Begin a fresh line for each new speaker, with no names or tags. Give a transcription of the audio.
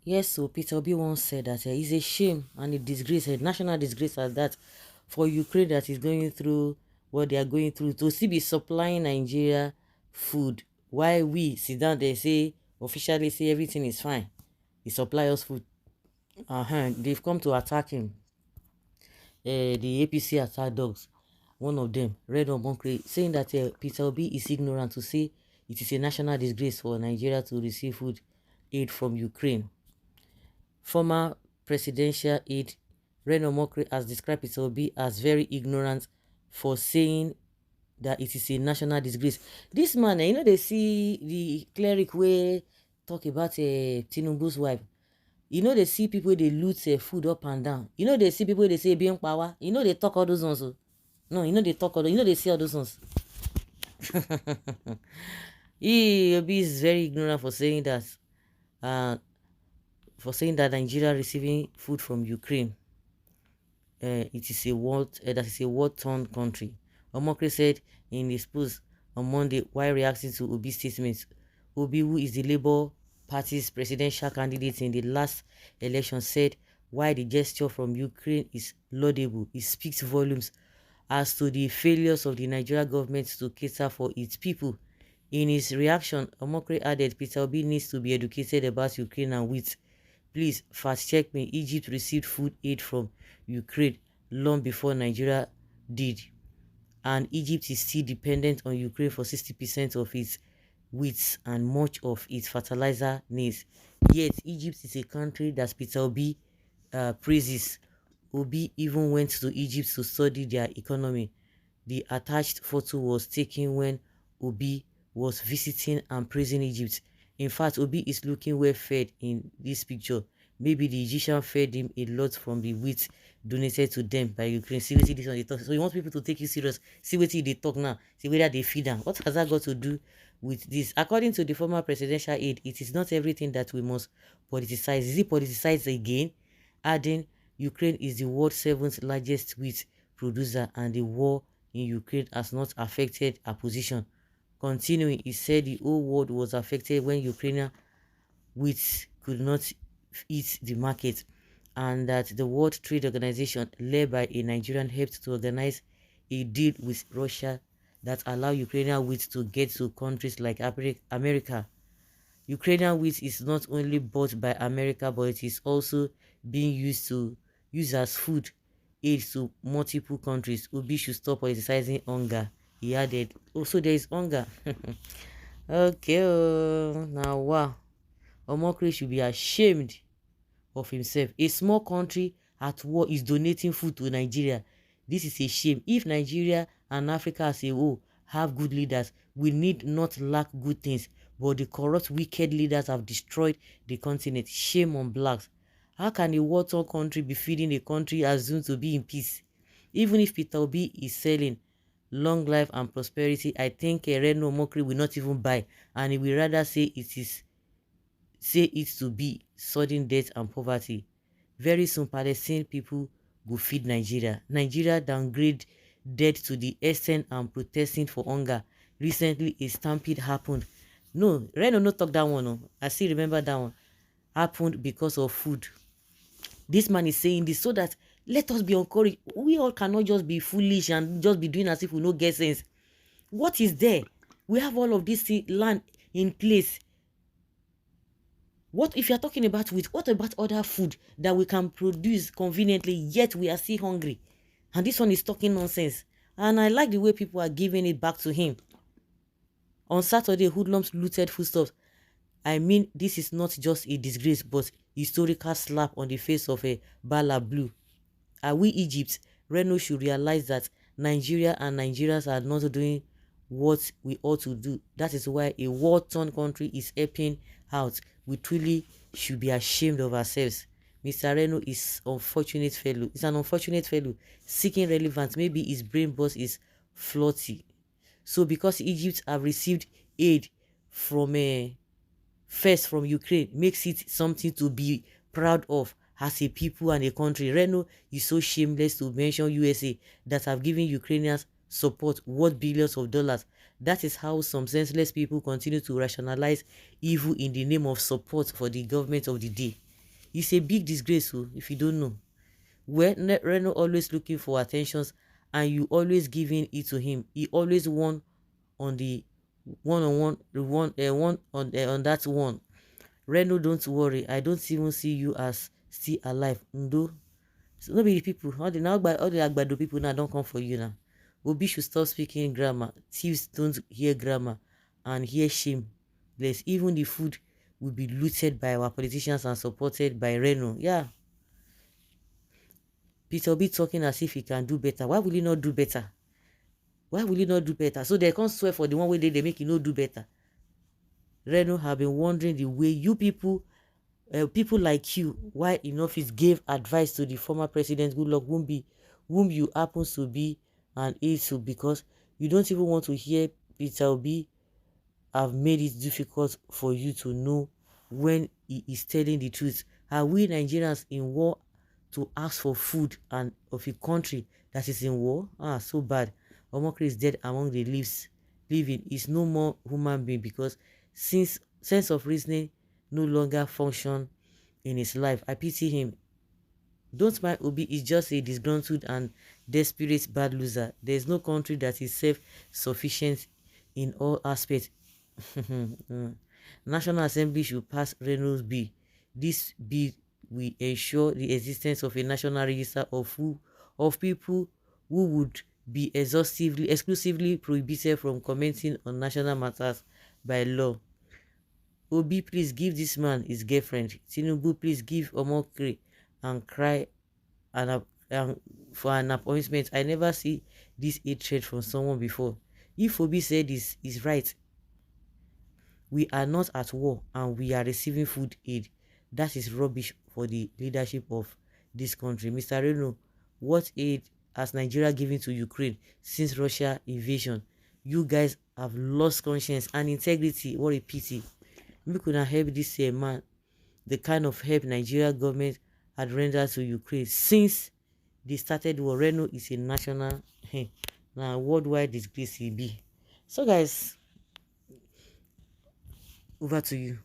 Yes, so Peter Obi once said that it's a shame and a disgrace, a national disgrace as that, for Ukraine that is going through what they are going through to still be supplying Nigeria food while we sit down there say officially say everything is fine. They supply us food. They've come to attack him. The APC attack dogs. One of them, Red Omonkre, saying that Peter Obi is ignorant to say it is a national disgrace for Nigeria to receive food aid from Ukraine. Former presidential aide Reno Mokri has described Peter Obi as very ignorant for saying that it is a national disgrace. This man, they see the cleric way talk about Tinubu's wife. They see people they loot food up and down. They see people they say being power. They talk all those ones. No, they talk all those. They see all those ones. He Obi is very ignorant for saying that. Nigeria receiving food from Ukraine, it is a that is a war-torn country. Omokri said in his post on Monday while reacting to Obi's statements. Obi, who is the Labour Party's presidential candidate in the last election, said while the gesture from Ukraine is laudable, it speaks volumes as to the failures of the Nigerian government to cater for its people. In his reaction, Omokri added Peter Obi needs to be educated about Ukraine and wheat. Please fast check me. Egypt received food aid from Ukraine long before Nigeria did. And Egypt is still dependent on Ukraine for 60% of its wheat and much of its fertilizer needs. Yet Egypt is a country that Peter Obi praises. Obi even went to Egypt to study their economy. The attached photo was taken when Obi was visiting and praising Egypt. In fact, Obi is looking well fed in this picture. Maybe the Egyptian fed him a lot from the wheat donated to them by Ukraine. See what this one they talk. So you want people to take you serious. See what they talk now. See whether they feed them. What has that got to do with this? According to the former presidential aide, it is not everything that we must politicize. Is it politicized again? Adding, Ukraine is the world's seventh largest wheat producer and the war in Ukraine has not affected our position. Continuing, he said the whole world was affected when Ukrainian wheat could not hit the market, and that the World Trade Organization, led by a Nigerian, helped to organize a deal with Russia that allowed Ukrainian wheat to get to countries like America. Ukrainian wheat is not only bought by America, but it is also being used as food aid to multiple countries. Obi should stop politicizing hunger. He added, also there is hunger. Okay, now wow. Omokri should be ashamed of himself. A small country at war is donating food to Nigeria. This is a shame. If Nigeria and Africa as a whole have good leaders, we need not lack good things. But the corrupt, wicked leaders have destroyed the continent. Shame on blacks. How can a war-torn country be feeding a country assumed to be in peace? Even if Peter Obi is selling long life and prosperity, I think Reno Mokri will not even buy, and he will rather say it to be sudden death and poverty. Very soon, Palestinian people will feed Nigeria. Nigeria downgrade debt to the extent and protesting for hunger. Recently, a stampede happened. No, Reno no talk that one. No. I still remember that one. Happened because of food. This man is saying this so that let us be encouraged. We all cannot just be foolish and just be doing as if we no get sense. What is there? We have all of this land in place. What if you're talking about wheat? What about other food that we can produce conveniently, yet we are still hungry? And this one is talking nonsense. And I like the way people are giving it back to him. On Saturday, hoodlums looted foodstuffs. I mean, this is not just a disgrace, but historical slap on the face of a Bala Blue. Are we Egypt? Reno should realize that Nigeria and Nigerians are not doing what we ought to do. That is why a war-torn country is helping out. We truly should be ashamed of ourselves. Mr. Reno is unfortunate fellow. He's an unfortunate fellow seeking relevance. Maybe his brain boss is faulty. So because Egypt have received aid from first from Ukraine, makes it something to be proud of as a people and a country. Reno is so shameless to mention USA that have given Ukrainians support worth billions of dollars. That is how some senseless people continue to rationalize evil in the name of support for the government of the day. It's a big disgrace, oh, if you don't know. Where Reno always looking for attentions, and you always giving it to him. He always won on the one on one, the one on that one. Reno, don't worry. I don't even see you as still alive. Ndo. So no be the people. All the Agbado people now don't come for you now. Obi should stop speaking grammar. Thieves don't hear grammar and hear shame. Less even the food will be looted by our politicians and supported by Reno. Yeah. Peter Obi talking as if he can do better. Why will he not do better? Why will he not do better? So they can't swear for the one way they make you not do better. Reno have been wondering the way you people like you, why in office gave advice to the former president Goodluck, whom you happen to be an aide to, because you don't even want to hear Peter Obi have made it difficult for you to know when he is telling the truth. Are we Nigerians in war to ask for food and of a country that is in war? Ah, so bad. Omokri is dead among the living. Is no more human being, because since sense of reasoning no longer function in his life. I pity him. Don't mind Obi is just a disgruntled and desperate bad loser. There is no country that is self-sufficient in all aspects. National Assembly should pass Reynolds Bill. This bill will ensure the existence of a national register of people who would be exclusively prohibited from commenting on national matters by law. Obi, please give this man his girlfriend. Tinubu, please give Omokri and cry for an appointment. I never see this hatred from someone before. If Obi said this is right, we are not at war and we are receiving food aid. That is rubbish for the leadership of this country. Mr. Reno, what aid has Nigeria given to Ukraine since Russia invasion? You guys have lost conscience and integrity. What a pity. We could not help this man, the kind of help Nigeria government had rendered to Ukraine since they started war. Reno is a national, now worldwide disgrace he be. So guys, over to you.